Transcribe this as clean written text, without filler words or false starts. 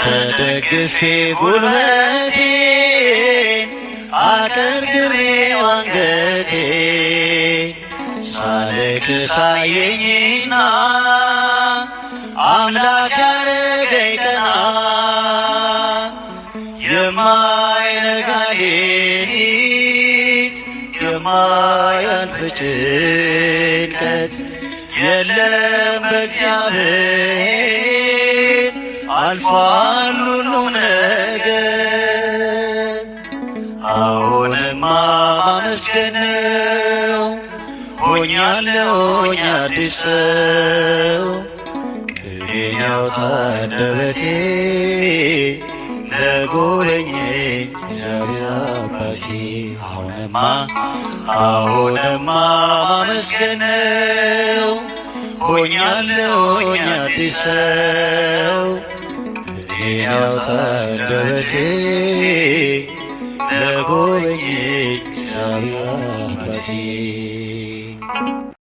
ተደግፌ ጉልበቴን አቀርቅሬው አንገቴን ሳለቅስ አየኝና አምላክ ያረገኝ ቀና የማይነጋ ሌሊት የማያልፍ ጭንቀት የለም በእግዚአብሔር አልፏል ሁሉም ነገር። አሁንማ ማመስገን ነው ሆኛለሁኝ አዲስ ሰው። ቅኔን ያውጣ አንደበቴ ለጎበኘኝ እግዚአብሔር አባቴ። አሁንማ ማመስገን ነው ሆኛለሁኝ አዲስ ሰው። ቅኔን ያውጣ አንደበቴ ለጎበኘኝ እግዚአብሔር አባቴ።